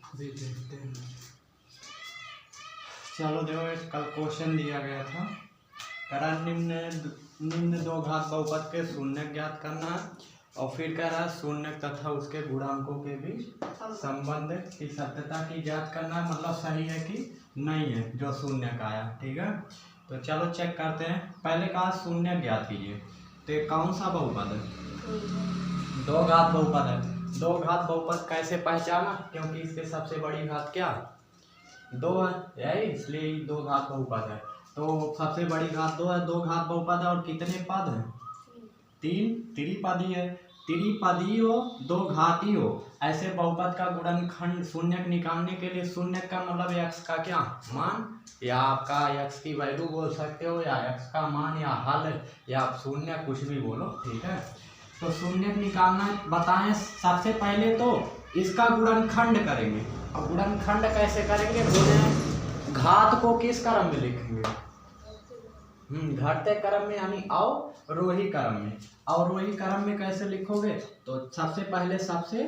अभी देखते हैं। चलो देखो, एक कल क्वेश्चन दिया गया था, करा निम्न दो घात बहुपद के शून्य ज्ञात करना है, और फिर कह रहा है शून्य तथा उसके गुणांकों के बीच संबंध की सत्यता की जांच करना है, मतलब सही है कि नहीं है जो शून्य का आया। ठीक है, तो चलो चेक करते हैं। पहले कहा शून्य ज्ञात कीजिए, तो ये कौन सा बहुपद है? दो घात बहुपद है। दो घात बहुपद कैसे पहचाना? क्योंकि इसके सबसे बड़ी घात क्या दो है, यही इसलिए दो घात बहुपद है। तो सबसे बड़ी घात दो है, दो घात बहुपद है, और कितने पद हैं? तीन। त्रिपदी है। त्रिपदी हो, दो घाती हो, ऐसे बहुपद का गुणनखंड शून्य निकालने के लिए, शून्य का मतलब x का क्या मान, या आपका x की वैल्यू बोल सकते हो, या x का मान, या हल, या आप शून्य कुछ भी बोलो। ठीक है, तो शून्य निकालना बताएं। सबसे पहले तो इसका गुणनखंड करेंगे, और गुणनखंड कैसे करेंगे बोले, घात को किस क्रम में लिखेंगे? घटते क्रम में, यानी अवरोही क्रम में। अवरोही क्रम में कैसे लिखोगे? तो सबसे पहले सबसे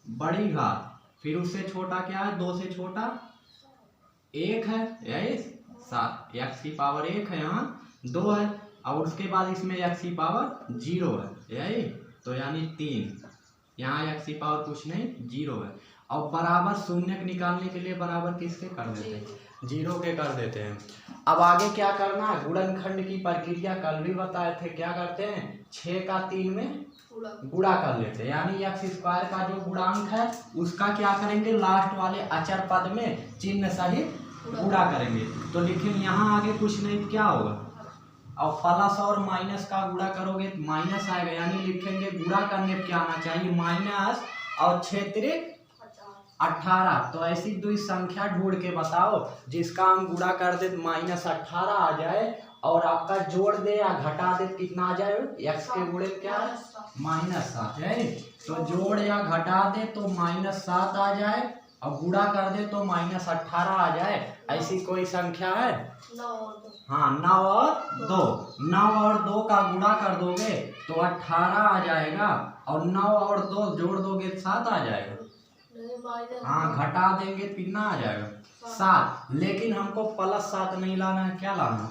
बड़ी घात, फिर उससे छोटा क्या है? दो से छोटा एक है, यही 7, x की पावर 1 है, यहाँ 2 है, और उसके बाद इसमें x की पावर 0 है, यही तो यानी 3। यहाँ x की पावर कुछ नहीं, 0 है। और बराबर शून्य निकालने के लिए बराबर किसके कर देते हैं? 0 के कर देते हैं। अब आगे क्या करना है? गुणनखंड की प्रक्रिया कल भी बताए थे, क्या करते हैं? 6 का 3 में गुणा कर लेते हैं, यानी x स्क्वायर का जो गुणांक है उसका क्या करेंगे? लास्ट वाले अचर पद में चिन्ह सहित गुणा करेंगे। तो लेकिन यहाँ आगे कुछ नहीं, क्या होगा? और प्लस और माइनस का गुणा करोगे तो माइनस आएगा, यानी लिखेंगे गुणा करने पे क्या आना चाहिए? माइनस और 6 18। तो ऐसी दो संख्या ढूंढ के बताओ जिसका हम गुणा कर दे -18 आ जाए, और आपका जोड़ दे या घटा दे कितना आ जाए? x के गुणे क्या है? -7 है। तो जोड़ या घटा दे तो -7 आ जाए, और गुणा कर दे तो -18 आ जाए। ऐसी कोई संख्या है? हाँ, 9 और 2। 9 और 2 का गुणा कर दोगे तो 18 आ जाएगा, और 9 और 2 जोड़ दोगे तो 7 आ जाएगा। हाँ, घटा देंगे कितना आ जाएगा? 7। लेकिन हमको +7 नहीं लाना है, क्या लाना है?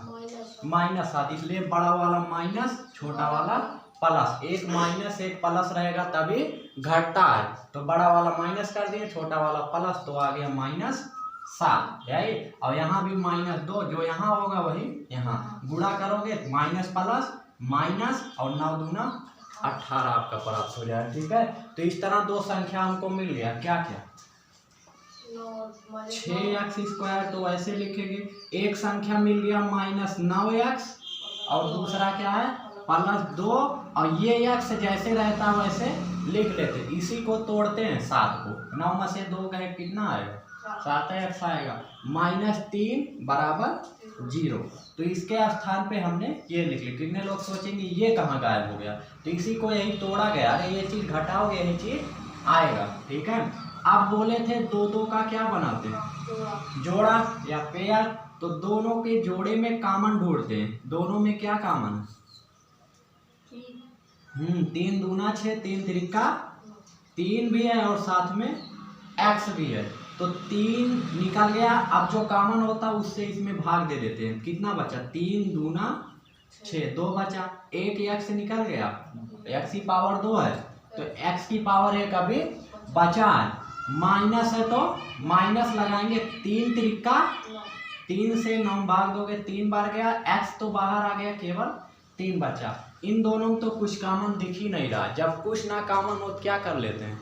-7। इसलिए बड़ा वाला माइनस, छोटा वाला प्लस। एक माइनस एक प्लस रहेगा तभी घटता है, तो बड़ा वाला माइनस कर दिए, छोटा वाला प्लस, तो आ गया -7, यही। और यहाँ भी -2, जो यहाँ होगा वही यहाँ गुणा करोगे, माइनस प्लस माइनस, और 9 दूना 18 आपका प्राप्त हो जाए। ठीक है, तो इस तरह दो संख्या हमको मिल गया, क्या क्या? 6x², तो ऐसे लिखेंगे। एक संख्या मिल गया -9x, और दूसरा क्या है? +2, और ये x जैसे रहता है वैसे लिख लेते। इसी को तोड़ते हैं 7 को, 9 में से 2 गए कितना आएगा? 7x आएगा। -3 बराबर 0, तो इसके स्थान पे हमने ये लिख लिया। कितने लोग सोचेंगे ये कहाँ गायब हो गया? तो इसी को यही तोड़ा गया। अरे ये चीज घटाओगे यही चीज आएगा। ठीक है, आप बोले थे दो का क्या बनाते हैं? जोड़ा या पेयर। तो दोनों के जोड़े में कॉमन ढूंढते हैं। दोनों में क्या कॉमन है? 3 दूना 6, 3 त्रिका 3 भी है, और साथ में x भी है, तो 3 निकल गया। अब जो कॉमन होता है उससे इसमें भाग दे देते हैं। कितना बचा? 3 दूना 6, 2 बचा। एक x निकल गया, x की पावर 2 है, तो x की पावर 1 अभी बचा है। माइनस है तो माइनस लगाएंगे। 3 त्रिका 3 से 9 भाग दोगे, 3 बार गया, x तो बाहर आ गया, केवल 3 बचा। इन दोनों में तो कुछ कॉमन दिख ही नहीं रहा। जब कुछ ना कॉमन हो क्या कर लेते हैं?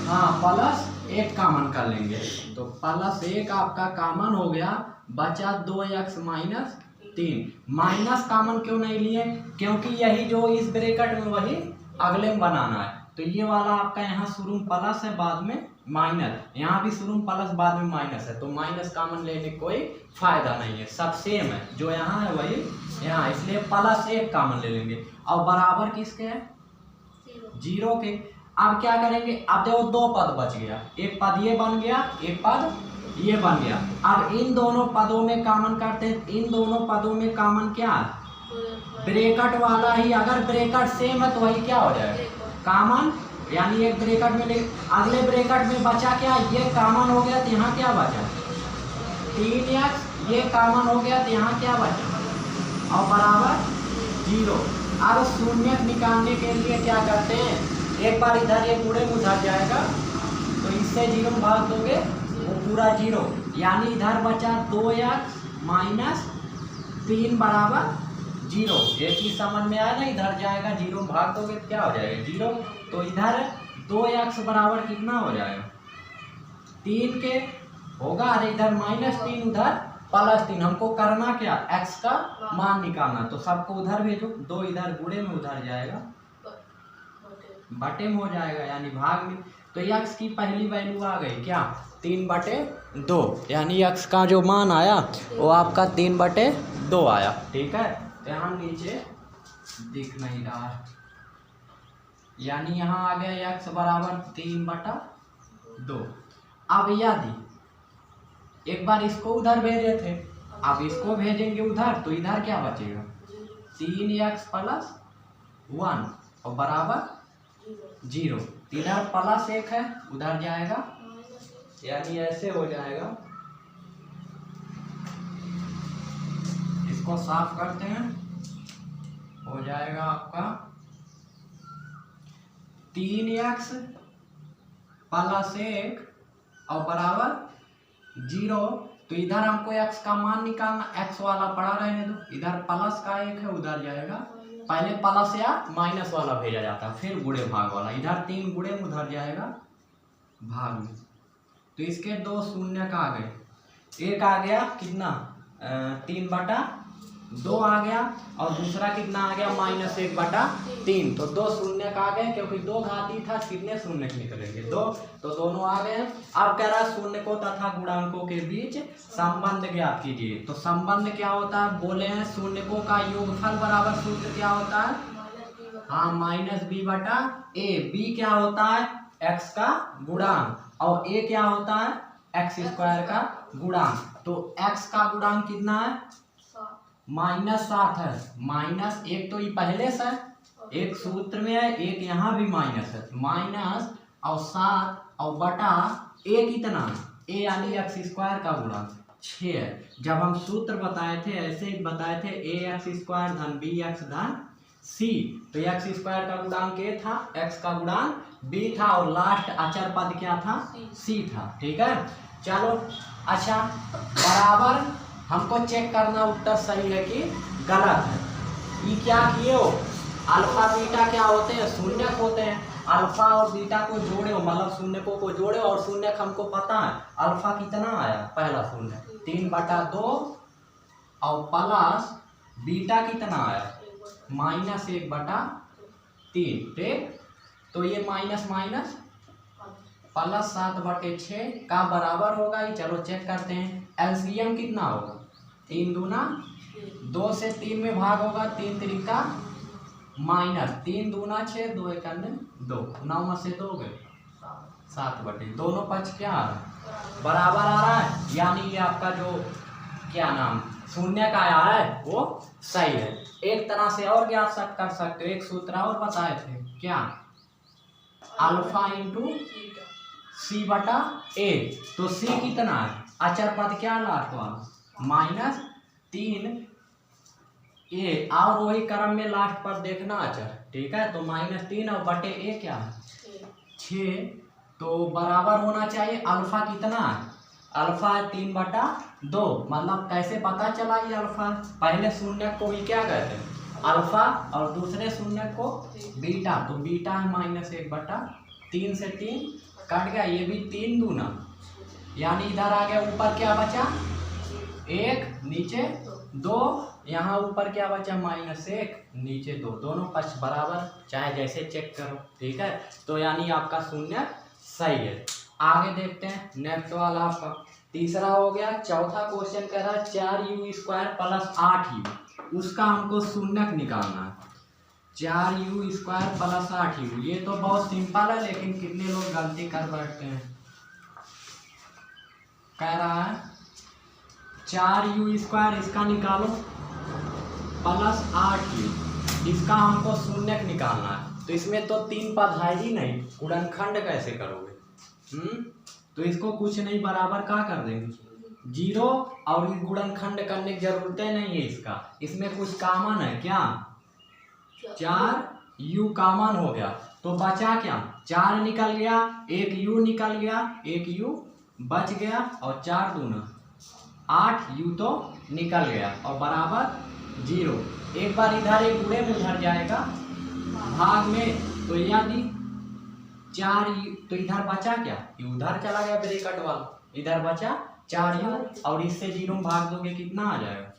हाँ, +1 कॉमन कर लेंगे, तो +1 आपका कॉमन हो गया, बचा 2x -3। माइनस कॉमन क्यों नहीं लिए? क्योंकि यही जो इस ब्रैकेट में वही अगले में बनाना है। तो ये वाला आपका यहाँ शुरू में प्लस है, बाद में माइनस, यहाँ भी शुरू में प्लस बाद में माइनस है, तो माइनस कॉमन लेने कोई फायदा नहीं है। सब सेम है, जो यहाँ है वही यहाँ, इसलिए +1 कॉमन ले लेंगे। और बराबर किसके है? 0 के। अब क्या करेंगे? अब देखो 2 पद बच गया, एक पद ये बन गया, एक पद ये बन गया। अब इन दोनों पदों में कॉमन करते हैं। इन दोनों पदों में कॉमन क्या है? ब्रैकेट वाला ही। अगर ब्रैकेट सेम है तो वही क्या हो जाएगा? कॉमन यानी एक ब्रैकेट में अगले ब्रैकेट में बचा क्या, ये कॉमन हो गया तो यहाँ क्या बचा 3x, ये कॉमन हो गया तो यहाँ क्या बचा और बराबर 0। अब शून्य निकालने के लिए क्या करते हैं, एक बार इधर ये पूरे में उधर जाएगा तो इससे 0 भाग दोगे वो पूरा 0, यानी इधर बचा 2x माइनस 3 बराबर 0। एक ही समझ में आया ना, इधर जाएगा 0 भाग दोगे तो क्या हो जाएगा 0। तो इधर 2x बराबर कितना हो जाएगा 3 के होगा, अरे इधर -3 उधर +3। हमको करना क्या, x का मान निकालना, तो सबको उधर भेजो, 2 इधर गुणे में उधर जाएगा बटे में हो जाएगा यानी भाग में। तो x की पहली वैल्यू आ गई क्या 3/2, यानी x का जो मान आया वो आपका 3/2 आया। ठीक है, तो यहाँ नीचे दिख नहीं रहा है, यानी यहाँ आ गया x बराबर 3/2। अब यदि एक बार इसको उधर भेजे थे, अब इसको भेजेंगे उधर तो इधर क्या बचेगा 3x + 1 और बराबर 0। इधर +1 है उधर जाएगा, यानी ऐसे हो जाएगा। इसको साफ करते हैं, हो जाएगा आपका 3x + 1 और बराबर 0। तो इधर हमको x का मान निकालना, x वाला पड़ा रहने दो, इधर प्लस का 1 है उधर जाएगा, पहले प्लस या माइनस वाला भेजा जाता है फिर गुणे भाग वाला, इधर 3 गुणे में उधर जाएगा भाग में। तो इसके 2 शून्य का आ गए, एक आ गया कितना 3/2 आ गया और दूसरा कितना आ गया -1/3। तो 2 शून्य का आ गए, क्योंकि 2 घाती था, कितने शून्य निकलेंगे 2, तो दोनों आ गए। अब कह रहा है शून्य को तथा गुणांकों के बीच संबंध ज्ञात कीजिए। तो संबंध क्या होता है, बोले हैं शून्यकों का योगफल बराबर सूत्र क्या होता है, हाँ -b/a। b क्या होता है x का गुणांक और a क्या होता है x² का गुणांक। तो x का गुणांक कितना है -7 है, -1 तो ये पहले से एक सूत्र में है, एक यहाँ भी माइनस है, माइनस और 7 और बटा a कितना a यानी x² का गुणांक 6 है। जब हम सूत्र बताए थे ऐसे ही बताए थे ax² धन bx धन c, तो x² का गुणांक a था, x का गुणांक b था और लास्ट अचर पद क्या था c था। ठीक है, चलो अच्छा बराबर हमको चेक करना उत्तर सही है कि गलत है। ये क्या किए हो, अल्फा बीटा क्या होते हैं शून्यक होते हैं, अल्फा और बीटा को जोड़े हो मतलब शून्यकों को जोड़े, और शून्यक हमको पता है अल्फा कितना आया, पहला शून्य 3/2 और प्लस बीटा कितना आया -1/3। ठीक, तो ये माइनस माइनस प्लस 7/6 का बराबर होगा, ये चलो चेक करते हैं। एलसीएम कितना होगा 3 दूना 2 से 3 में भाग होगा, 3 त्रिका -3 दूना 6 2 1 2 9 में से 2 गए 7/, दोनों पक्ष क्या आ रहा है बराबर आ रहा है, यानी ये आपका जो क्या नाम शून्य का आया है वो सही है। एक तरह से और ज्ञात कर सकते हो, एक सूत्र और बताए थे क्या अल्फा इंटू c/a। तो c कितना है अचर पद क्या लास्ट वाला -3a, और वही क्रम में लास्ट पर देखना अचर। ठीक है, तो -3 और बटे a क्या है 6, तो बराबर होना चाहिए अल्फा कितना है, अल्फा है 3/2। मतलब कैसे पता चला ये अल्फा, पहले शून्य को भी क्या कहते हैं अल्फा और दूसरे शून्य को बीटा, तो बीटा है -1/3 से 3 कट गया, ये भी 3 दूना, यानी इधर आ गया ऊपर क्या बचा 1 नीचे 2, यहाँ ऊपर क्या बचा -1 नीचे 2, दोनों पक्ष बराबर चाहे जैसे चेक करो। ठीक है, तो यानी आपका शून्य सही है। आगे देखते हैं नेक्स्ट वाला आपका तीसरा हो गया। चौथा क्वेश्चन कह रहा है 4u² + 8u, उसका हमको शून्यक निकालना है। 4u² + 8u, ये तो बहुत सिंपल है लेकिन कितने लोग गलती कर बैठते हैं। कह रहा है 4u² इसका निकालो + 8u, इसका हमको शून्यक निकालना है। तो इसमें तो 3 पद है ही नहीं, गुणनखंड कैसे करोगे? तो इसको कुछ नहीं बराबर क्या कर देंगे 0, और गुणनखंड करने की जरूरत नहीं है इसका, इसमें कुछ कॉमन है क्या? 4u कॉमन हो गया, तो बचा क्या? 4 निकल गया, एक u निकल गया, एक u बच गया, और 4 दूना 8u तो निकल गया, और बराबर 0। एक बार इधर एक गुणे में उधर जाएगा भाग में, तो यदि 4u, तो इधर बचा क्या? उधर चला गया ब्रैकेट वाला, इधर बचा 4u, और इससे 0 में भाग दोगे कितना आ जाएगा?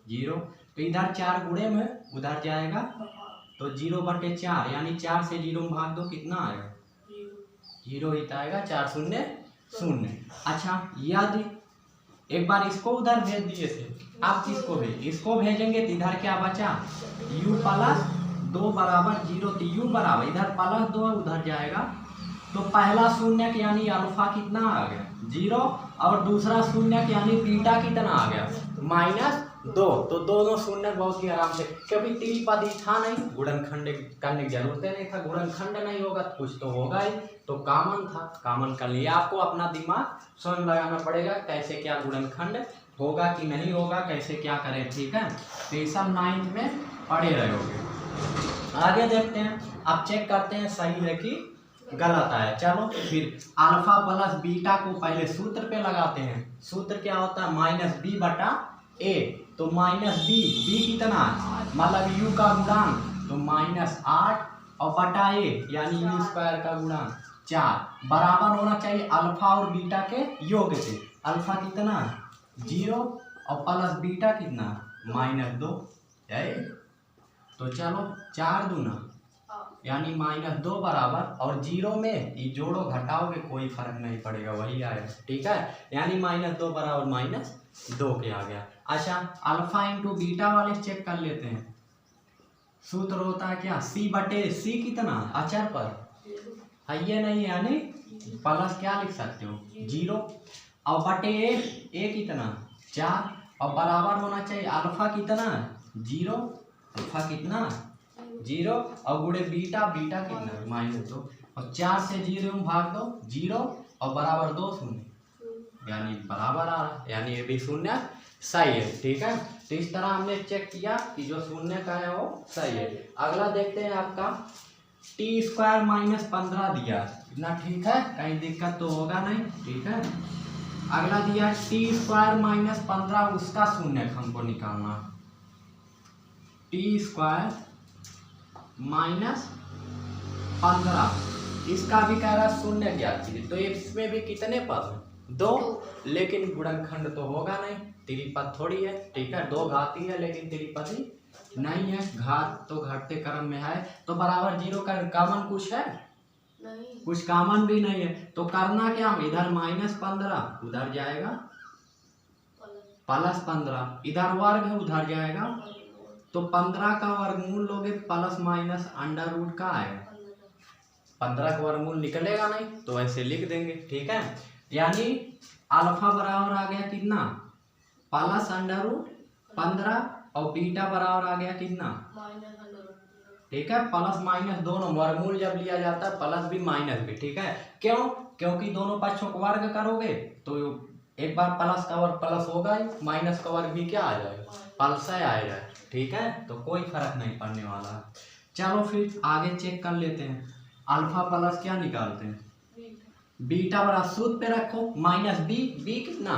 0। तो इधर 4 गुणे में उधर जाएगा, तो 0/4, यानी 4 से 0 में भाग दो कितना आएगा? 0 ही आएगा, 4 शून्य 0। अच्छा, यदि एक बार इसको उधर भेज दिए थे, आप किसको भेज? इसको भेजेंगे तो इधर क्या बचा? u + 2 बराबर 0, तो u बराबर इधर +2 उधर जाएगा, तो पहला शून्य यानी अल्फा कितना आ गया? 0, और दूसरा शून्य यानी बीटा कितना आ गया? -2। तो दोनों शून्य बहुत ही आराम से, क्योंकि त्रिपदी था नहीं, गुणनखंड करने की जरूरत नहीं था, गुणनखंड नहीं होगा तो कुछ तो होगा ही, तो कॉमन था, कॉमन कर लिया। आपको अपना दिमाग स्वयं लगाना पड़ेगा, कैसे क्या गुणनखंड होगा कि नहीं होगा, कैसे क्या करें, ठीक है? तो ये सब 9th में पढ़े रहोगे। आगे देखते हैं, अब चेक करते हैं सही है कि गलत है। चलो फिर अल्फा प्लस बीटा को पहले सूत्र पे लगाते हैं। सूत्र क्या होता है? -b/a, तो -b कितना है? मतलब u का गुणांक, तो -8 और बटा a यानी u² का गुणांक 4 बराबर होना चाहिए अल्फा और बीटा के योग से। अल्फा कितना? 0, और प्लस बीटा कितना? -2 है। तो चलो 4 दूना यानी -2 बराबर, और 0 में ये जोड़ो घटाओगे कोई फर्क नहीं पड़ेगा, वही आएगा, ठीक है? यानी -2 बराबर -2 के आ गया। अच्छा, अल्फा इंटू बीटा वाले चेक कर लेते हैं। सूत्र होता है क्या? c/c कितना? अचर पर है ये नहीं, यानी प्लस क्या लिख सकते हो? 0, और बटे a कितना? 4, और बराबर होना चाहिए अल्फा कितना? 0, अल्फा कितना? 0, और गुणे बीटा कितना? -2, और 4 से 0 में भाग दो 0, और बराबर 2 शून्य, यानी बराबर आ रहा, यानी ये भी शून्य सही है, ठीक है? तो इस तरह हमने चेक किया कि जो शून्य का है वो सही है। अगला देखते हैं आपका t² -15 दिया, इतना ठीक है, कहीं दिक्कत तो होगा नहीं, ठीक है? अगला दिया t² -15, उसका शून्य हमको निकालना। t² -15, इसका भी कह रहा शून्य ज्ञात कीजिए। तो इसमें भी कितने पद हैं? 2, लेकिन गुणनखंड तो होगा नहीं, त्रिपद थोड़ी है, ठीक है? 2 घाती है लेकिन त्रिपदी नहीं है, घात तो घटते क्रम में है, तो बराबर 0 का कॉमन कुछ है नहीं, कुछ कॉमन भी नहीं है, तो करना क्या? इधर -15 उधर जाएगा +15, इधर वर्ग है उधर जाएगा, तो 15 का वर्गमूल लोगे प्लस माइनस अंडर रूट का आएगा, 15 का वर्गमूल निकलेगा नहीं, तो ऐसे लिख देंगे, ठीक है? यानी अल्फा बराबर आ गया कितना? +√15, और बीटा बराबर आ गया कितना? ठीक है, प्लस माइनस दोनों, वर्गमूल जब लिया जाता है प्लस भी माइनस भी, ठीक है? क्यों? क्योंकि दोनों पक्षों को वर्ग करोगे तो एक बार प्लस का वर्ग प्लस होगा ही, माइनस का वर्ग भी क्या आ जाएगा? प्लस आएगा, ठीक है? तो कोई फर्क नहीं पड़ने वाला। चलो फिर आगे चेक कर लेते हैं, अल्फा प्लस क्या निकालते हैं? बीटा बराबर, सूत्र पे रखो -b कितना?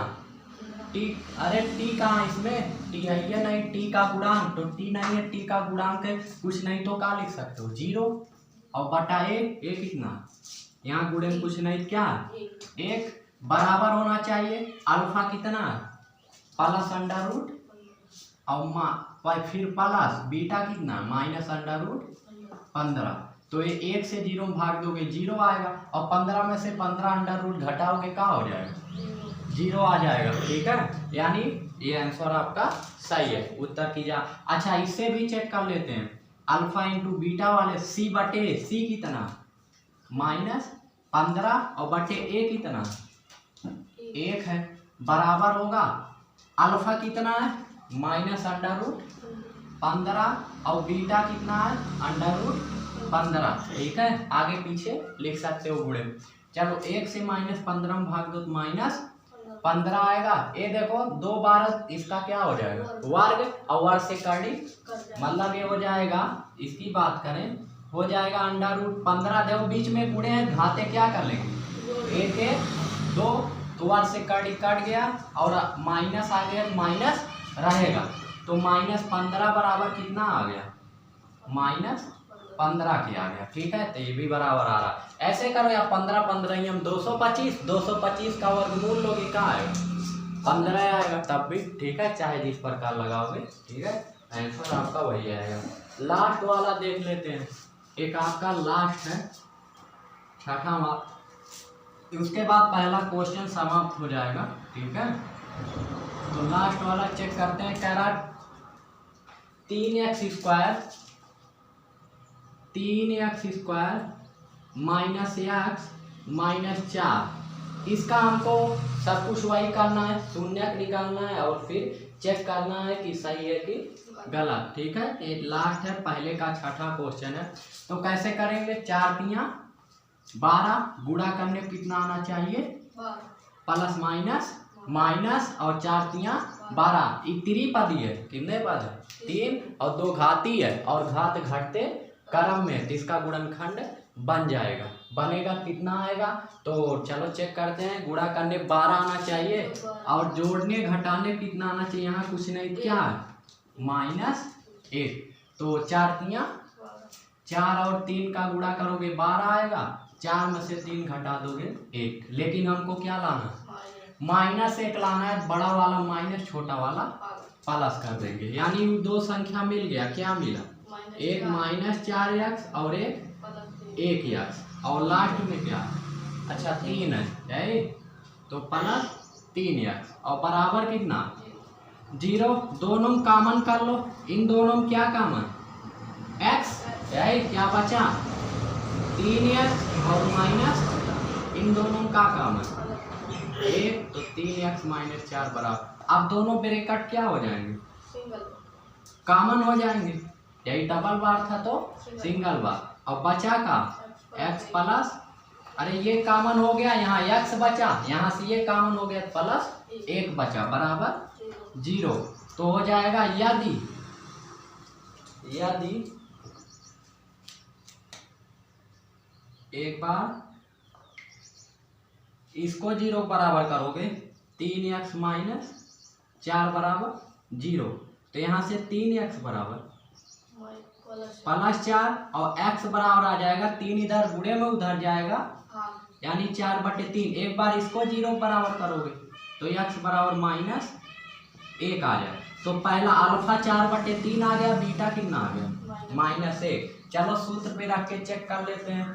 टी, अरे टी कहाँ इसमें? टी है ये नहीं, टी का गुणांक, तो टी नहीं है, टी का गुणांक है कुछ नहीं, तो क्या लिख सकते हो? 0, और बटा a कितना? यहाँ गुणे में कुछ नहीं, क्या? 1 बराबर होना चाहिए अल्फा कितना? +√, और फिर प्लस बीटा कितना? -√15, तो ये 1 से 0 में भाग दोगे 0 आएगा, और 15 में से 15 √, घटाओगे क्या हो जाएगा? 0 आ जाएगा, ठीक है? यानी ये आंसर आपका सही है, उत्तर की जा। अच्छा, इससे भी चेक कर लेते हैं, अल्फा इंटू बीटा वाले c/c कितना? -15, और बटे a कितना? 1 है, बराबर होगा अल्फा कितना है? -√15, और बीटा कितना है? 15, ठीक है। आगे पीछे लिख सकते हो गुणे में। चलो 1 से -15 में भाग दो तो -15 आएगा। ये देखो 2 बार इसका क्या हो जाएगा वर्ग, और वर्ग से कड़ी, मतलब ये हो जाएगा, इसकी बात करें हो जाएगा √15। देखो बीच में गुणे हैं, घाते क्या कर लेंगे 1 1 2, तो वर्ग से कड़ी कट गया और माइनस आ गया, माइनस रहेगा तो -15 बराबर कितना आ गया -15 के आ गया, ठीक है। तो ये भी बराबर आ रहा। ऐसे करो या 15 15 हम 225 का वर्गमूल लोगे क्या आएगा 15 आएगा तब भी, ठीक है, चाहे जिस प्रकार लगाओगे, ठीक है। आंसर आपका वही आएगा। लास्ट वाला देख लेते हैं, एक आपका लास्ट है 6वां, उसके बाद पहला क्वेश्चन समाप्त हो जाएगा, ठीक है। तो लास्ट वाला चेक करते हैं। कह रहा 3x² -x -4, इसका हमको सब कुछ वही करना है, शून्य निकालना है और फिर चेक करना है कि सही है कि गलत, ठीक है। ये लास्ट है, पहले का 6वां क्वेश्चन है। तो कैसे करेंगे, 4 तियां 12, गुणा करने कितना आना चाहिए प्लस माइनस और 4 तियां 12, त्रिपदी है, कितने पद है 3 और 2 घाती है और घात घटते क्रम में, तो इसका गुणनखंड बन जाएगा। बनेगा कितना आएगा, तो चलो चेक करते हैं। गुणा करने 12 आना चाहिए और जोड़ने घटाने कितना आना चाहिए, यहाँ कुछ नहीं, क्या है -1, तो 4 तियां 4 और 3 का गुणा करोगे 12 आएगा, 4 में से 3 घटा दोगे 1, लेकिन हमको क्या लाना -1 लाना है, बड़ा वाला माइनस छोटा वाला प्लस कर देंगे, यानी 2 संख्या मिल गया, क्या मिला एक -4x और एक 1x, और लास्ट में क्या, अच्छा 3 है, तो प्लस 3x और बराबर कितना 0, दोनों कॉमन कर लो, इन दोनों में क्या कॉमन x, क्या बचा 3x और माइनस इन दोनों का कॉमन 1, तो 3x - 4 बराबर, अब दोनों ब्रैकेट क्या हो जाएंगे कॉमन हो जाएंगे, यही डबल बार था तो सिंगल बार, और बचा का x प्लस, अरे ये कॉमन हो गया, यहाँ x बचा, यहाँ से ये कॉमन हो गया प्लस 1 बचा बराबर 0, तो हो जाएगा यदि एक बार इसको 0 बराबर करोगे 3x - 4 बराबर 0, तो यहाँ से 3x बराबर +4 और x बराबर आ जाएगा 3, इधर गुणे में उधर जाएगा, यानी 4/3। एक बार इसको 0 बराबर करोगे तो x बराबर -1 आ जाए, तो पहला अल्फा 4/3 आ गया, बीटा कितना आ गया -1। चलो सूत्र पे रख के चेक कर लेते हैं।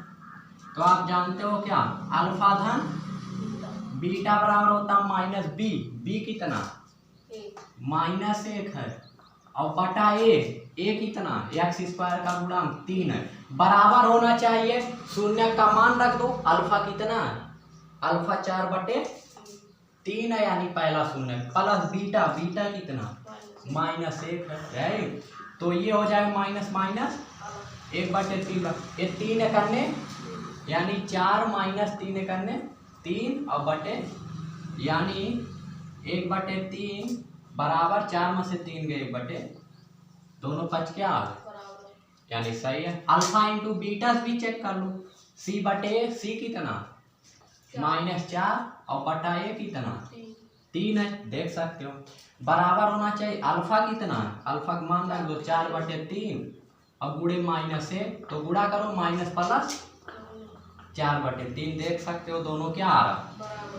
तो आप जानते हो क्या, अल्फा धन बीटा बराबर होता -b, b कितना -1 है, और बटा a कितना x² का गुणांक 3 है, बराबर होना चाहिए, शून्य का मान रख दो, अल्फा कितना है अल्फा 4/3 है, यानी पहला शून्य, प्लस बीटा कितना -1 है, तो ये हो जाएगा माइनस 1/3, ये 3 करने यानी 4 - 3 करने 3 और बटे, यानी 1/3 बराबर 4 में से 3 गए 1/, दोनों पच क्या आ गए, यानी सही है। अल्फा इंटू बीटा भी चेक कर लो, c/c कितना -4 और बटा a कितना 3 है, देख सकते हो, बराबर होना चाहिए। अल्फा कितना है, अल्फा का मान रख दो 4/3 और गुणे -1, तो गुणा करो माइनस प्लस 4/3, देख सकते हो दोनों क्या आ रहा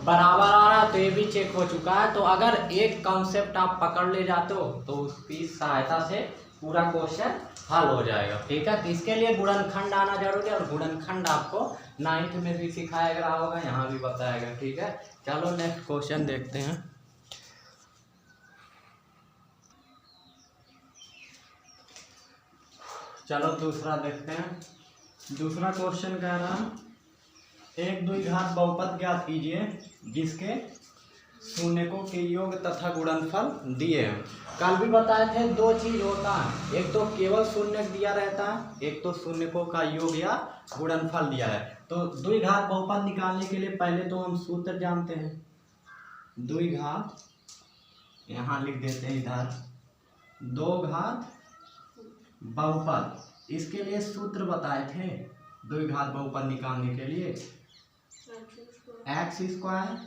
बराबर आ रहा, तो ये भी चेक हो चुका है। तो अगर एक कॉन्सेप्ट आप पकड़ ले जाते हो तो उसकी सहायता से पूरा क्वेश्चन हल हो जाएगा, ठीक है। तो इसके लिए गुणनखंड आना जरूरी है, और गुणनखंड आपको 9th में भी सिखाया गया होगा, यहाँ भी बताएगा, ठीक है। चलो नेक्स्ट क्वेश्चन देखते हैं। चलो दूसरा देखते हैं। दूसरा क्वेश्चन कह रहा है 1 2 घात बहुपद ज्ञात कीजिए जिसके शून्यकों के योग तथा गुणनफल दिए हैं। कल भी बताए थे दो चीज होता है, एक तो केवल शून्य दिया रहता है, एक तो शून्यकों का योग या गुणनफल दिया है। तो द्विघात बहुपद निकालने के लिए पहले तो हम सूत्र जानते हैं। द्विघात यहाँ लिख देते हैं इधर, दो घात बहुपद, इसके लिए सूत्र बताए थे द्विघात बहुपद निकालने के लिए। एक्स स्क्वायर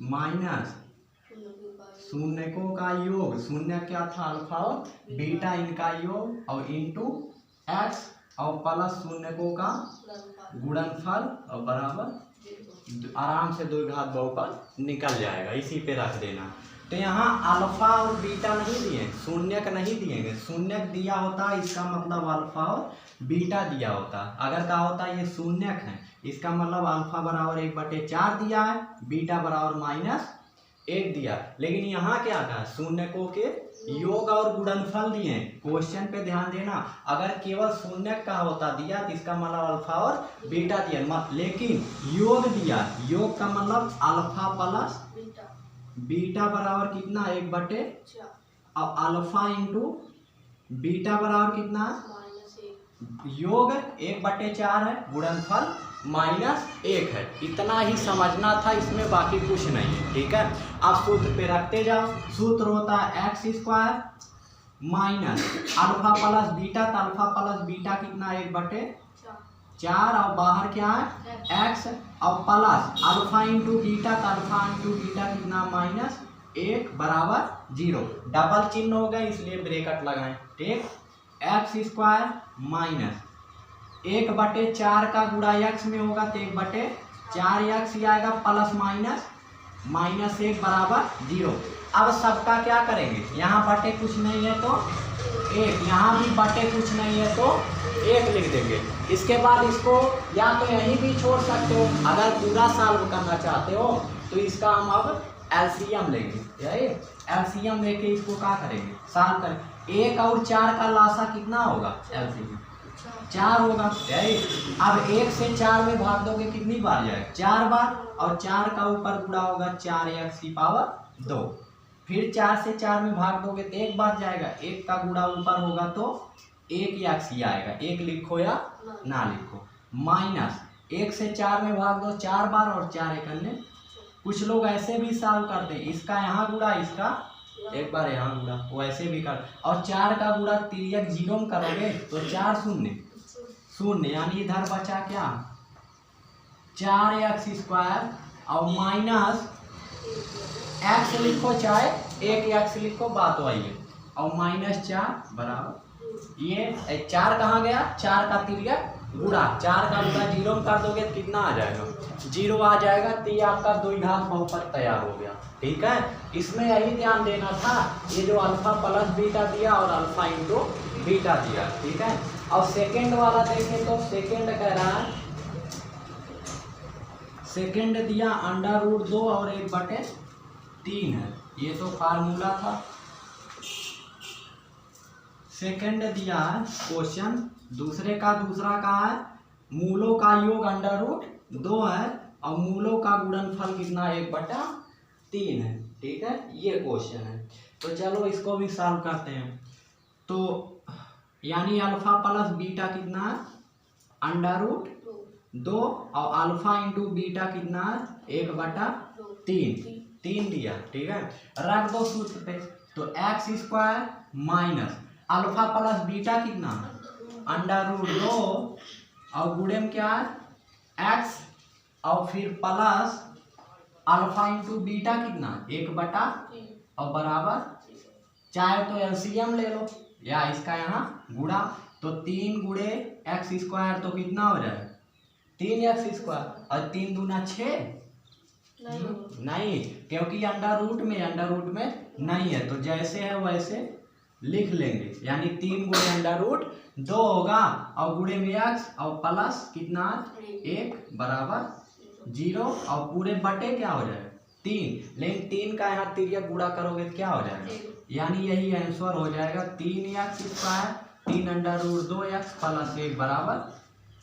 माइनस शून्यकों का योग, शून्य क्या था अल्फा और बीटा इनका योग, और इंटू एक्स और प्लस शून्यकों का गुणनफल और बराबर, आराम से द्विघात बहुपद निकल जाएगा। इसी पे रख देना। तो यहाँ अल्फा और बीटा नहीं दिए, शून्यक नहीं दिएंगे। शून्यक दिया होता इसका मतलब अल्फा और बीटा दिया होता। अगर क्या होता ये शून्यक है, इसका मतलब अल्फा बराबर 1/4 दिया है, बीटा बराबर -1 दिया। लेकिन यहाँ क्या था, शून्यकों के योग और गुणनफल दिए। क्वेश्चन पे ध्यान देना, अगर केवल शून्यक का होता दिया तो इसका मतलब अल्फा और बीटा दिया, लेकिन योग दिया, योग का मतलब अल्फा प्लस बीटा बराबर कितना 1/4, और अल्फा इंटू बीटा बराबर कितना, योग 1/4 है, गुणनफल -1 है। इतना ही समझना था इसमें, बाकी कुछ नहीं है। ठीक है, अब सूत्र पे रखते जाओ। सूत्र होता है x square minus alpha plus beta, तो अल्फा प्लस बीटा कितना 1/4, और बाहर क्या है एक्स, और प्लस अल्फा इंटू बीटा, तो अल्फा इंटू बीटा कितना -1 बराबर 0। डबल चिन्ह हो गए इसलिए ब्रैकेट लगाएं। ठीक, एक्स स्क्वायर माइनस 1/4 का गुणा एक्स में होगा तो 1/4 एक्स ही आएगा, प्लस -1 बराबर 0। अब सबका क्या करेंगे, यहाँ बटे कुछ नहीं है तो 1, यहाँ भी बटे कुछ नहीं है तो 1 लिख देंगे। इसके बाद इसको या तो यहीं भी छोड़ सकते हो, अगर पूरा सॉल्व करना चाहते हो तो इसका हम अब एलसीएम लेंगे। यही एलसीएम लेके इसको क्या करेंगे, सॉल्व करेंगे। 1 और 4 का लासा कितना होगा, एलसीएम 4 होगा। अब 1 से 4 में भाग दोगे कितनी बार जाएगा, 4 बार, और 4 का ऊपर गुणा होगा 4x की पावर 2। फिर 4 से 4 में भाग दोगे तो 1 बार जाएगा, 1 का गुणा ऊपर होगा तो 1x ही आएगा। 1 लिखो या ना लिखो, माइनस 1 से 4 में भाग दो 4 बार, और 4 1 अन्य। कुछ लोग ऐसे भी सॉल्व करते हैं, इसका यहाँ गुणा, इसका एक बार यहाँ गुणा, वैसे भी कर, और 4 का गुणा तिर्यक 0 में करोगे तो 4 शून्य शून्य, यानी इधर बचा क्या 4x स्क्वायर, और माइनस x लिखो चाहे 1x लिखो, बात वही है, और -4 बराबर ये 4 कहाँ गया, 4 का तिर्यक गुणा, 4 का गुणा 0 में कर दोगे तो कितना आ जाएगा, 0 आ जाएगा। तो ये आपका द्विघात बहुपद तैयार हो गया। ठीक है, इसमें यही ध्यान देना था, ये जो अल्फा प्लस बीटा दिया और अल्फा इंटू बीटा दिया। ठीक है, और सेकेंड वाला देखें तो सेकेंड कह रहा है, सेकेंड दिया √2 और 1/3 है, ये तो फार्मूला था। सेकेंड दिया है क्वेश्चन, दूसरे का दूसरा कहा है, मूलों का योग √2 है और मूलों का गुणनफल कितना 1/3 है। ठीक है, ये क्वेश्चन है। तो चलो इसको भी सॉल्व करते हैं। तो यानी अल्फा प्लस बीटा कितना है √2, और अल्फा इंटू बीटा कितना है 1/3 दिया। ठीक है, रख दो सूत्र पे। तो x square minus alpha plus beta कितना √2, और गुणे में क्या है एक्स, और फिर प्लस अल्फा इंटू बीटा कितना 1/, और बराबर, चाहे तो एलसीएम ले लो या इसका यहाँ गुणा, तो 3 गुणे एक्स स्क्वायर तो कितना हो जाएगा 3x स्क्वायर, और 3 दूना 6 नहीं, क्योंकि अंडर रूट में नहीं है, तो जैसे है वैसे लिख लेंगे। यानी 3 गुणे √2 होगा, और गुणे में x, और प्लस कितना 1 बराबर 0, और पूरे बटे क्या हो जाएगा 3, लेकिन 3 का यहाँ तिर्यक गुणा करोगे तो क्या हो जाएगा, यानी यही आंसर हो जाएगा 3x स्क्वायर 3 √2x प्लस 1 बराबर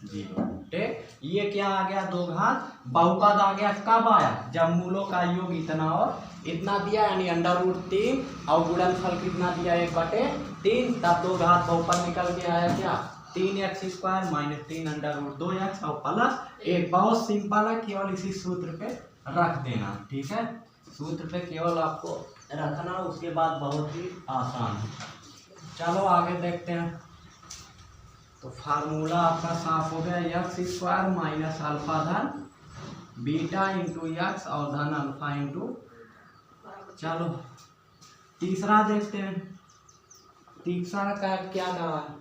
0। ठीक, ये क्या आ गया 2 घात बहुपद आ गया। कब आया? जब मूलों का योग इतना और इतना दिया, यानी √3 और गुणनफल कितना दिया 1/3, तब 2 घात बहुपद निकल के आया क्या 3x² - 3 √2x और प्लस 1। बहुत सिंपल है, केवल इसी सूत्र पे रख देना। ठीक है, सूत्र पे केवल आपको रखना, उसके बाद बहुत ही आसान है। चलो आगे देखते हैं। तो फार्मूला आपका साफ हो गया, x² - अल्फा धन बीटा इंटू एक्स और धन अल्फा इंटू। चलो तीसरा देखते हैं। तीसरा का क्या कहा है?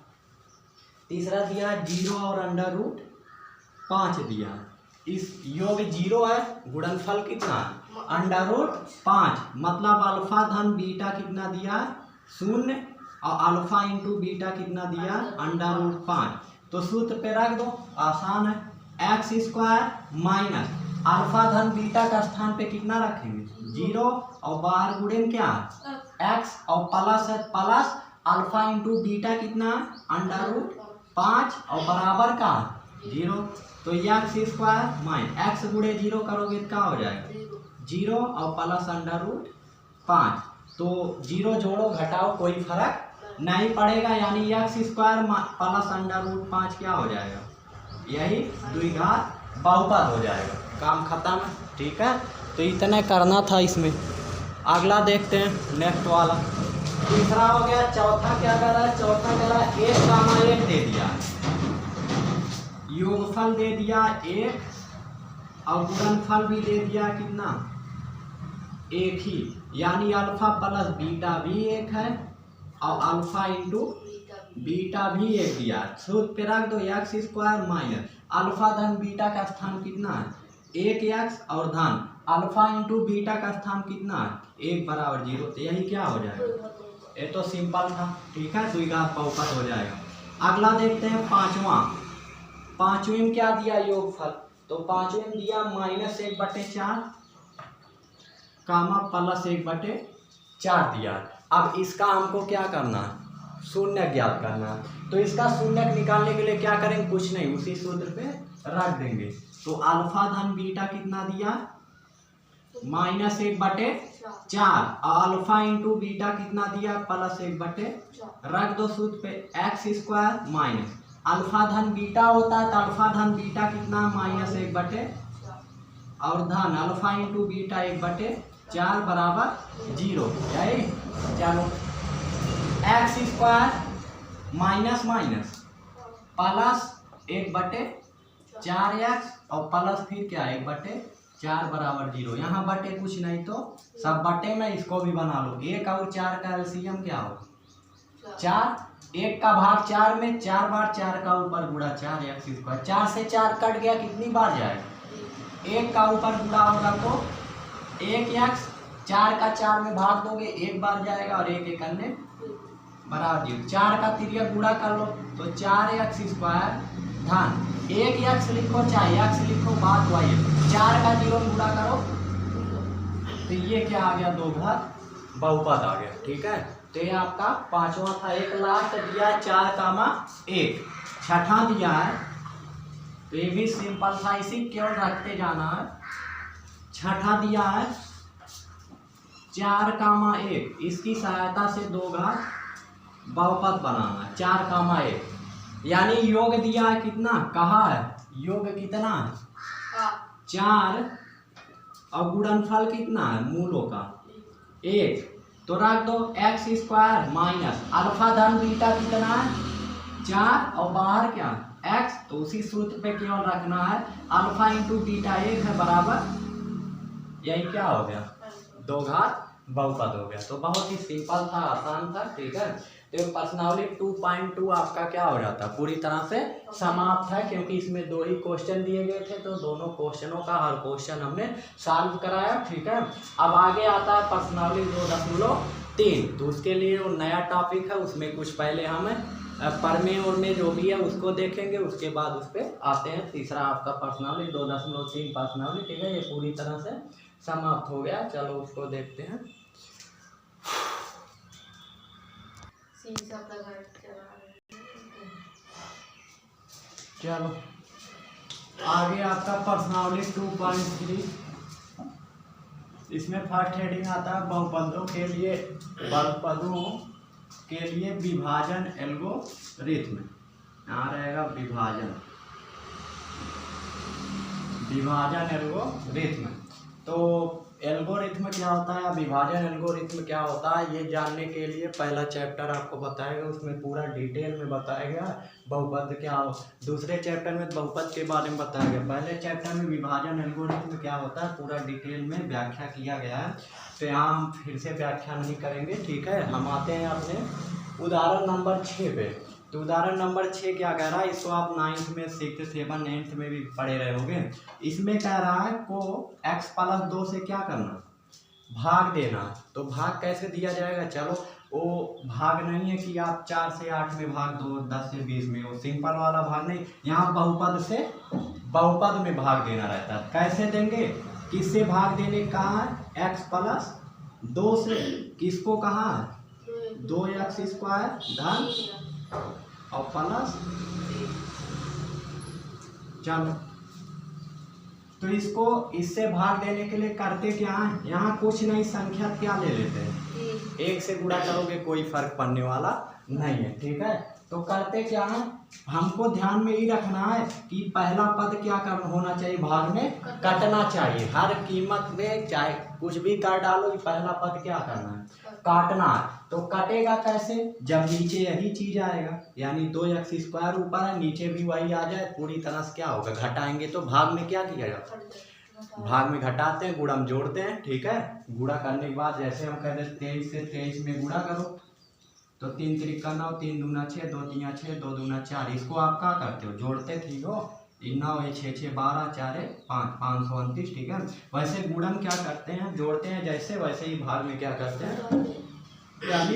तीसरा दिया 0 और √5 दिया। इस योग 0 है, गुणनफल कितना √5, मतलब अल्फा धन बीटा कितना दिया 0 और अल्फा इंटू बीटा कितना दिया √5। तो सूत्र पे रख दो, आसान है। x² - अल्फा धन बीटा का स्थान पे कितना रखेंगे 0 और बाहर गुणन क्या x और प्लस है, प्लस अल्फा इंटू बीटा कितना √5 और बराबर का 0। तो x² - x गुणे 0 करोगे तो क्या हो जाएगा 0 और प्लस √5। तो 0 जोड़ो घटाओ कोई फर्क नहीं पड़ेगा, यानी x² प्लस √5 क्या हो जाएगा, यही द्विघात बहुपद हो जाएगा। काम खत्म। ठीक है, तो इतना करना था इसमें। अगला देखते हैं, नेक्स्ट वाला। तीसरा हो गया। चौथा क्या कर रहा है? चौथा कह रहा है 1, 1 दे दिया, योगफल दे दिया 1 और गुणनफल भी दे दिया कितना 1 ही, यानी अल्फा प्लस बीटा भी 1 है और अल्फा इंटू बीटा भी 1 दिया। सूत्र पे रख दो, x² - अल्फा धन बीटा का स्थान कितना है 1x और धन अल्फा इंटू बीटा का स्थान कितना है 1 = 0। तो यही क्या हो जाएगा, ये तो सिंपल था। ठीक है, द्विघात बहुपद हो जाएगा। अगला देखते हैं पांचवा। पांचवें में क्या दिया योगफल? तो पांचवें में दिया -1/4 कामा प्लस 1/4 दिया। अब इसका हमको क्या करना है, शून्य ज्ञात करना है। तो इसका शून्य निकालने के लिए क्या करेंगे, कुछ नहीं, उसी सूत्र पे रख देंगे। तो अल्फा धन बीटा कितना दिया -1/4 और अल्फा इंटू बीटा कितना दिया +1/4। रख दो सूत्र पे, x² - अल्फा धन बीटा होता है तो अल्फा धन बीटा कितना -1/4 और धन अल्फा इंटू बीटा 1/4 बराबर 0। यही। चलो x² minus minus plus 1/4x और प्लस फिर क्या 1/4 बराबर 0। यहाँ बटे कुछ नहीं तो सब बटे में इसको भी बना लो। 1 और 4 का एलसीएम क्या हो 4, 1 का भाग 4 में 4 बार 4 का ऊपर गुणा 4x²। 4 से 4 कट गया, कितनी बार जाएगा 1 का ऊपर गुणा होगा तो 1x, 4 का 4 में भाग दोगे 1 बार जाएगा और 1 अन्य बराबर 0। 4 का तिर्यक गुणा कर लो तो 4x² धन 1x लिखो चाहे x लिखो, बात वही है। 4 का 0 गुणा करो तो ये क्या आ गया 2 घात बहुपद आ गया। ठीक है, तो ये आपका पांचवा था। एक लास्ट दिया 4, छठा दिया है तो ये भी सिंपल था, इसी केवल रखते जाना है। छठा दिया है 4, इसकी सहायता से 2 घात बहुपद बनाना। 4, यानी योग दिया है कितना, कहा है योग कितना है 4 और गुणनफल कितना है मूलों का 1। तो रख दो x² - अल्फा धन बीटा कितना है 4 और बाहर क्या x। तो उसी सूत्र पे केवल रखना है, अल्फा इंटू बीटा 1 है बराबर, यही क्या हो गया 2 घात बहुपद हो गया। तो बहुत ही सिंपल था, आसान था। ठीक है, तो प्रश्नावली 2.2 आपका क्या हो जाता है, पूरी तरह से समाप्त है, क्योंकि इसमें 2 ही क्वेश्चन दिए गए थे तो दोनों क्वेश्चनों का हर क्वेश्चन हमने सॉल्व कराया। ठीक है, अब आगे आता है प्रश्नावली 2.3। तो उसके लिए वो नया टॉपिक है, उसमें कुछ पहले हम परमेय और में जो भी है उसको देखेंगे, उसके बाद उस पर आते हैं। तीसरा आपका प्रश्नावली 2.3 प्रश्नावली। ठीक है, ये पूरी तरह से समाप्त हो गया। चलो उसको देखते हैं। चलो आगे आपका पर्सनालिटी 2.3, इसमें फर्स्ट हेडिंग आता है बहुपदों के लिए विभाजन एल्गोरिथ्म। यहाँ रहेगा विभाजन एल्गोरिथ्म। तो एल्गोरिथ्म क्या होता है, विभाजन एल्गोरिथ्म क्या होता है, ये जानने के लिए पहला चैप्टर आपको बताएगा, उसमें पूरा डिटेल में बताया गया बहुपद क्या हो। दूसरे चैप्टर में बहुपद के बारे में बताया गया, पहले चैप्टर में विभाजन एल्गोरिथ्म क्या होता है पूरा डिटेल में व्याख्या किया गया है। तो यहाँ हम फिर से व्याख्या नहीं करेंगे, ठीक है। हम आते हैं अपने उदाहरण नंबर 6 पे। तो उदाहरण नंबर 6 क्या कह रहा है, इसको आप 9th में 6th 7 8th में भी पढ़े रहे होंगे। इसमें कह रहा है को x + 2 से क्या करना, भाग देना। तो भाग कैसे दिया जाएगा, चलो वो भाग नहीं है कि आप 4 से 8 में भाग दो, 10 से 20 में, वो सिंपल वाला भाग नहीं, यहाँ बहुपद से बहुपद में भाग देना रहता है। कैसे देंगे, किससे भाग देने कहा है, x + 2 से, किसको कहा, 2x² धन और प्लस, चलो तो इसको इससे भाग देने के लिए करते क्या है, यहाँ कुछ नहीं, संख्या क्या ले लेते हैं, 1 से गुणा करोगे, कोई फर्क पड़ने वाला नहीं है, ठीक है। तो करते क्या है, हमको ध्यान में ही रखना है कि पहला पद क्या करना होना चाहिए, भाग में कटना चाहिए, हर कीमत में चाहे कुछ भी कर डालो, पहला पद क्या करना है, काटना है। तो कटेगा कैसे, जब नीचे यही चीज आएगा, यानी 2x² ऊपर है, नीचे भी वही आ जाए, पूरी तरह से क्या होगा, घटाएंगे। तो भाग में क्या किया जाता, भाग में घटाते हैं, गुणा में जोड़ते हैं, ठीक है। गुणा करने के बाद जैसे हम कहते हैं 23 से 23 में गुणा करो, तो 3 त्रिका 9, 3 दूना 6, 2 तिया 6, 2 दूना 4, इसको आप क्या करते हो, जोड़ते ठीक हो, 9 6 6 12 4 5 529, ठीक है। वैसे गुणन क्या करते हैं, जोड़ते हैं जैसे, वैसे ही भाग में क्या करते हैं, यानी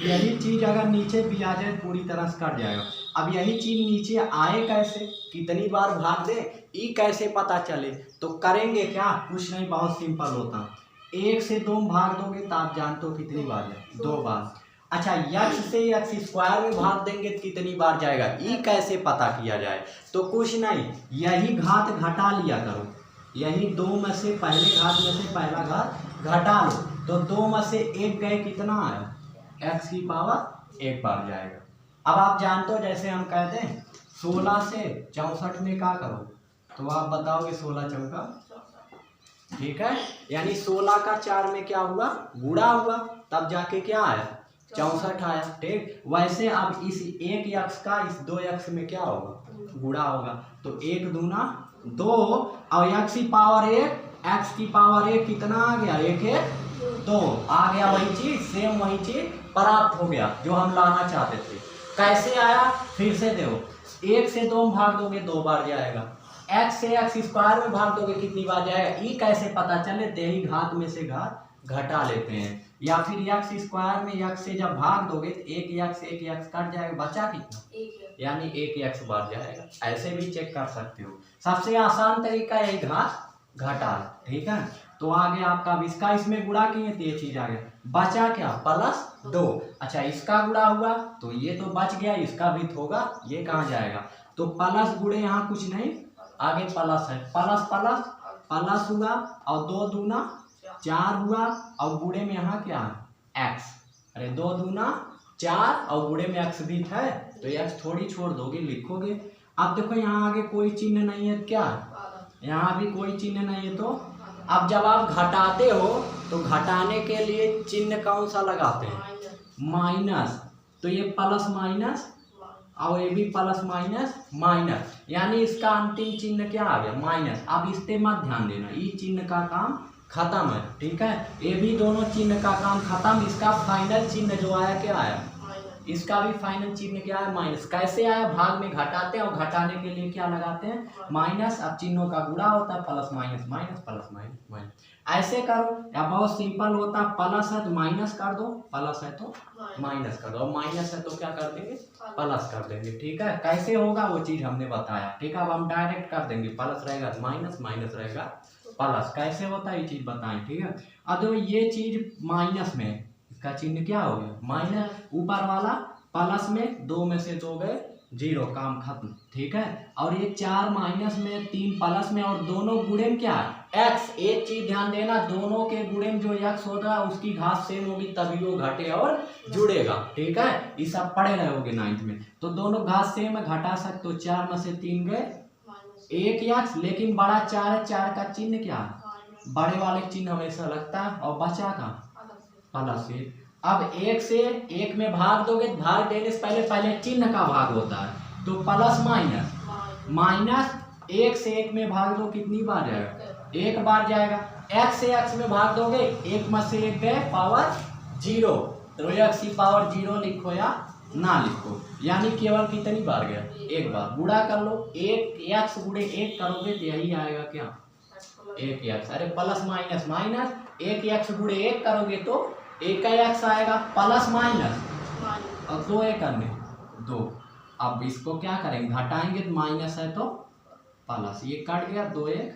यही चीज अगर नीचे भी आ जाए पूरी तरह से कट जाएगा। अब यही चीज नीचे आए कैसे, कितनी बार भाग दे, ई कैसे पता चले, तो करेंगे क्या, कुछ नहीं, बहुत सिंपल होता, 1 से 2 भाग दोगे तो आप जानते हो कितनी बार है, 2 बार। अच्छा, x से x² में भाग देंगे तो कितनी बार जाएगा, ई कैसे पता किया जाए, तो कुछ नहीं, यही घात घटा लिया करो, यही 2 में से पहले घात में से पहला घात घटा लो, तो 2 में से 1 गए, कितना आया, x की पावर 1 बार जाएगा। अब आप जानते हो, जैसे हम कहते हैं 16 से 64 में क्या करो, तो आप बताओगे 16 चौका, ठीक है, यानी 16 का 4 में क्या हुआ, गुणा हुआ, तब जाके क्या आया, 64 आया, ठीक। वैसे अब इस 1x का इस 2x में क्या होगा, गुणा होगा, तो 1 दूना 2 और x की पावर 1, x की पावर 1 कितना आ गया, 1 1 2 आ गया, वही चीज सेम, वही चीज प्राप्त हो गया जो हम लाना चाहते थे। कैसे आया, फिर से देखो, 1 से 2 भाग दोगे 2 बार जाएगा, x से x² में भाग दोगे कितनी बार जाएगा, ई कैसे पता चले, यही घात में से घात घटा लेते हैं, या फिर x² में x से जब भाग दोगे तो 1x कट जाएगा, बचा कितना, यानी 1x बार जाएगा। ऐसे भी चेक कर सकते हो, सबसे आसान तरीका यही घात घटा, ठीक है। तो आगे आपका इसका इसमें गुणा किए तो ये चीज आ गया, बचा क्या, +2। अच्छा, इसका गुणा हुआ तो ये तो बच गया, इसका भी होगा, ये कहाँ जाएगा, तो प्लस गुणे, यहाँ कुछ नहीं, आगे प्लस है, प्लस प्लस प्लस हुआ, और 2 दूना 4 हुआ, और गुणे में यहाँ क्या है, x, अरे 2 दूना 4 और गुणे में x भी है, तो x थोड़ी छोड़ दोगे, लिखोगे। अब देखो यहाँ आगे कोई चिन्ह नहीं है, क्या, यहाँ भी कोई चिन्ह नहीं है, तो अब जब आप घटाते हो तो घटाने के लिए चिन्ह कौन सा लगाते हैं, माइनस, तो ये प्लस माइनस और ये भी प्लस माइनस माइनस, यानी इसका अंतिम चिन्ह क्या आ गया, माइनस। अब इस पे मत ध्यान देना, ये चिन्ह का काम खत्म है, ठीक है, ये भी दोनों चिन्ह का काम खत्म, इसका फाइनल चिन्ह जो आया क्या आया, इसका भी फाइनल चिन्ह क्या है, माइनस। कैसे आया, भाग में घटाते हैं और घटाने के लिए क्या लगाते हैं, माइनस। अब चिन्हों का गुणा होता है, plus minus minus plus minus minus, ऐसे करो, या बहुत सिंपल होता है, प्लस है तो माइनस कर दो, प्लस है तो माइनस कर दो, और माइनस है तो क्या कर देंगे, प्लस कर देंगे, ठीक है। कैसे होगा वो चीज हमने बताया, ठीक है। अब हम डायरेक्ट कर देंगे, प्लस रहेगा माइनस, माइनस रहेगा प्लस, कैसे होता है ये चीज बताएं, ठीक है। अब ये चीज माइनस में, इसका चिन्ह क्या हो गया, माइनस, ऊपर वाला प्लस में 2 में से 2 गए, जीरो, काम खत्म। ठीक है, और ये 4 माइनस में 3 प्लस में और दोनों गुणन क्या है x। एक चीज ध्यान देना, दोनों के गुणन जो x होगा उसकी घात सेम होगी तभी वो घटे और जुड़ेगा। ठीक है, ये सब पढ़े रहोगे 9th में। तो दोनों घात सेम है, घटा सकते हो। 4 में से 3 गए 1 x, लेकिन बड़ा 4 है, 4 का चिन्ह क्या है, बड़े वाले चिन्ह हमेशा लगता है, और बचा का प्लस से। अब 1 से 1 में भाग दोगे, भाग देने से पहले चिन्ह का भाग होता है, तो प्लस माइनस माइनस 1 से 1 में भाग दो, कितनी बार जाएगा, 1 बार जाएगा। x से x में भाग दोगे, 1 में से 1 गए पावर 0, तो x की पावर 0 लिखो या ना लिखो, यानी केवल कितनी बार गया, 1 बार। गुणा कर लो, 1x गुणे 1 करोगे तो यही आएगा क्या, 1x। अरे प्लस माइनस माइनस 1x गुणे 1 करोगे तो 1x आएगा, प्लस माइनस और 2 1 करने 2। अब इसको क्या करेंगे, घटाएंगे तो माइनस है तो प्लस, ये कट गया, 2 1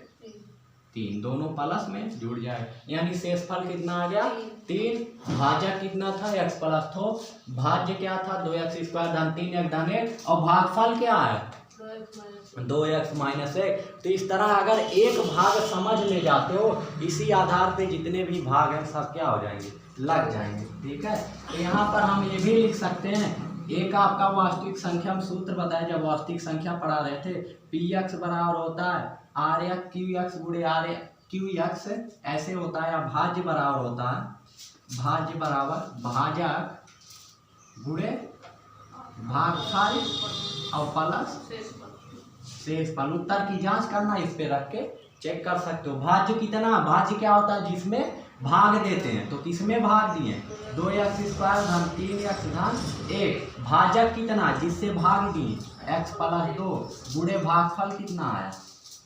3, दोनों प्लस में जुड़ जाए, यानी शेषफल कितना आ गया 3। भाजक कितना था, x प्लस, तो भाज्य क्या था 2x स्क्वायर धन 3x धन 1, और भागफल क्या है 2x माइनस 1। तो इस तरह अगर एक भाग समझ ले जाते हो, इसी आधार पे जितने भी भाग हैं सब क्या हो जाएंगे, लग जाएंगे। ठीक है, तो यहाँ पर हम ये भी लिख सकते हैं, एक आपका वास्तविक संख्या में सूत्र बताया, जब वास्तविक संख्या पढ़ा रहे थे, px बराबर होता है r qx गुणे r qx, ऐसे होता है। भाज्य बराबर होता है, भाज्य बराबर भाजक गुणे भागफल और प्लस शेषफल। उत्तर की जांच करना, इस पे रख के चेक कर सकते हो। भाज्य कितना, भाज्य क्या होता है जिसमें भाग देते हैं, तो किसमें भाग दिए, 2x स्क्वायर धन 3x धन 1। भाजक कितना, जिससे भाग दिए x प्लस 2 गुणे भागफल कितना आया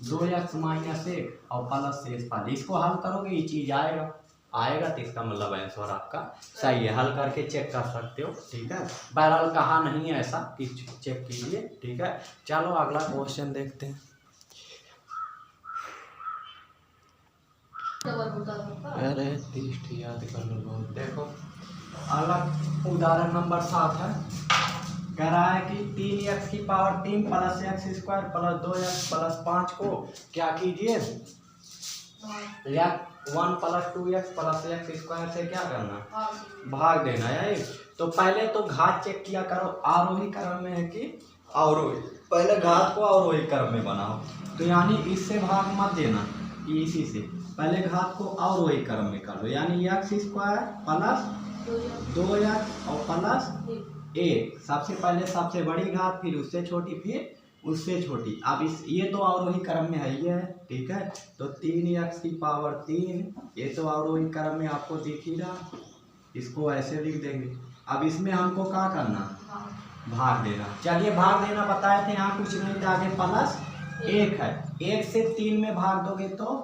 2x माइनस 1 और प्लस शेषफल। इसको हल करोगे ये चीज आएगा तो इसका मतलब आंसर आपका सही है। हल करके चेक कर सकते हो। ठीक है, बहरहाल कहा नहीं है ऐसा कि चेक कीजिए। ठीक है, चलो अगला क्वेश्चन देखते हैं। अरे 30 याद कर लो बहुत। देखो अलग उदाहरण नंबर 7 है, कह रहा है कि 3x की power 3 plus x square plus 2x plus 5 को क्या कीजिए, 1 plus 2x plus x square से क्या करना, भाग देना है। तो पहले तो घात चेक किया करो, आरोही क्रम में है कि अवरोही, पहले घात को अवरोही क्रम में बनाओ। तो यानी इससे भाग मत देना, इसी से पहले घात को अवरोही क्रम में कर लो, यानी x स्क्वायर प्लस 2x और प्लस 1। सबसे पहले सबसे बड़ी घात, फिर उससे छोटी, फिर उससे छोटी। अब इस ये तो अवरोही क्रम में है, ये है। ठीक है, तो 3x की पावर 3, ये तो अवरोही क्रम में आपको दिख ही रहा, इसको ऐसे लिख देंगे। अब इसमें हमको क्या करना, भाग देना। चलिए भाग देना बताए थे, यहाँ कुछ नहीं था, आगे प्लस 1 है, 1 से 3 में भाग दोगे तो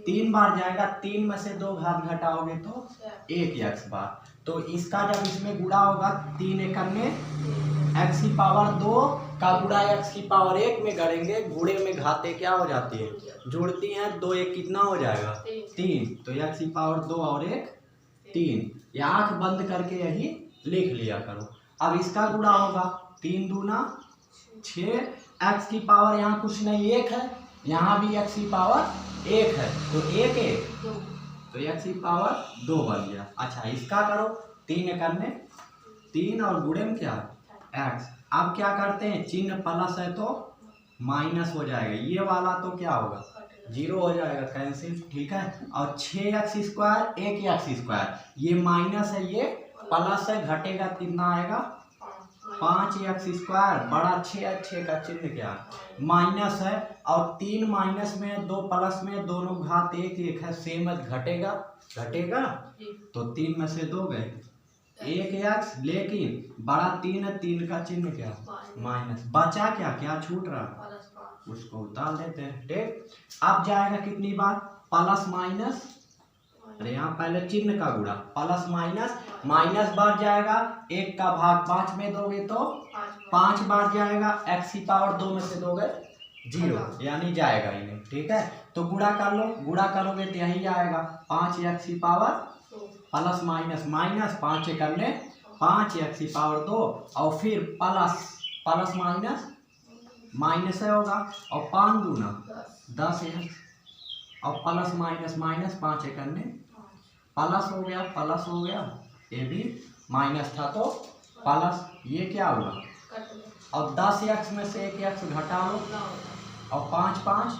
3 बार जाएगा, 3 में से 2 घात घटाओगे तो 1x बार। तो इसका जब इसमें गुणा होगा 3 एकम में x की पावर 2 का गुणा x की पावर 1 में करेंगे, गुणे में घाते क्या हो जाती है, जुड़ती हैं। 2 1 कितना हो जाएगा 3, तो x की पावर 2 और 1 3। या आंख बंद करके यही लिख लिया करो। अब इसका गुणा होगा 3 दूना 6, x की पावर यहाँ कुछ नहीं 1 है, यहाँ भी x की पावर 1 है, तो 1 1 तो x की पावर 2 बन गया। अच्छा इसका करो, 3 करने 3 और गुणे में क्या x। अब क्या करते हैं, चिन्ह प्लस है तो माइनस हो जाएगा, ये वाला तो क्या होगा 0 हो जाएगा, कैंसिल। ठीक है, और 6x स्क्वायर 1x स्क्वायर, ये माइनस है ये प्लस है, घटेगा कितना आएगा 5x स्क्वायर, बड़ा 6 का चिन्ह क्या माइनस है, और 3 माइनस में 2 प्लस में, दोनों घात 1 1 है, सेम है, घटेगा तो 3 में से 2 गए 1x, लेकिन बड़ा 3 है, 3 का चिन्ह क्या माइनस, बचा क्या छूट रहा उसको उतार देते हैं। ठीक, अब जाएगा कितनी बार प्लस माइनस, अरे यहाँ पहले चिन्ह का गुणा, प्लस माइनस, माइनस बार जाएगा, 1 का भाग 5 में दोगे तो 5 बार जाएगा, x की पावर 2 में से दोगे 0, यानी जाएगा ही नहीं। ठीक है, तो गुणा कर लो, गुणा करोगे तो यही आएगा 5x की पावर प्लस माइनस माइनस 5 करने 5x की पावर 2 और फिर प्लस प्लस माइनस माइनस है होगा, और 5 दूना 10 है, और प्लस माइनस माइनस 5 एक अन्य प्लस हो गया, ये भी माइनस था तो प्लस, ये क्या हुआ, और 10x में से 1x घटा लो, और 5 5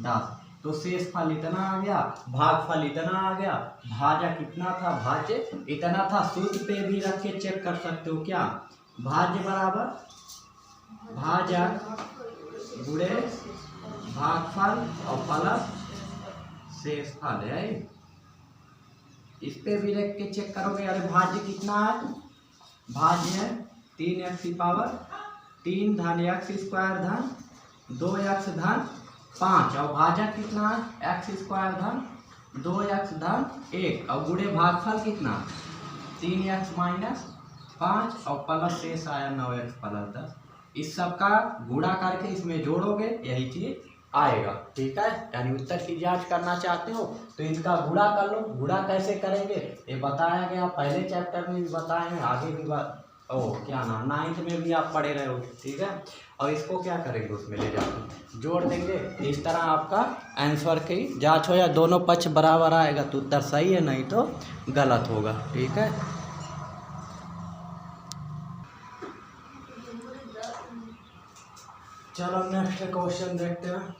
10, तो शेष फल इतना आ गया, भागफल इतना आ गया, भाज्य कितना था, भाज्य इतना था। सूत्र पे भी रख के चेक कर सकते हो क्या, भाज्य बराबर भाजक गुणे भागफल और प्लस शेषफल है। इस पे भी रख के चेक करोगे, अरे भाज्य कितना है, भाज्य है 3x की पावर 3 धन x स्क्वायर धन 2x धन 5, और भाजक कितना है x स्क्वायर धन 2x धन 1, और गुणे भागफल कितना 3x माइनस 5, और प्लस शेष आया 9x प्लस 10। इस सब का गुणा करके इसमें जोड़ोगे, यही चीज आएगा। ठीक है, यानी उत्तर की जांच करना चाहते हो तो इनका गुणा कर लो। गुणा कैसे करेंगे ये बताया गया, पहले चैप्टर में भी बताए हैं, आगे भी क्या नाम 9th में भी आप पढ़े रहे हो। ठीक है, और इसको क्या करेंगे उसमें ले जाकर जोड़ देंगे, इस तरह आपका आंसर की जांच हो, या दोनों पक्ष बराबर आएगा तो उत्तर सही है, नहीं तो गलत होगा। ठीक है, चलो नेक्स्ट क्वेश्चन देखते हैं।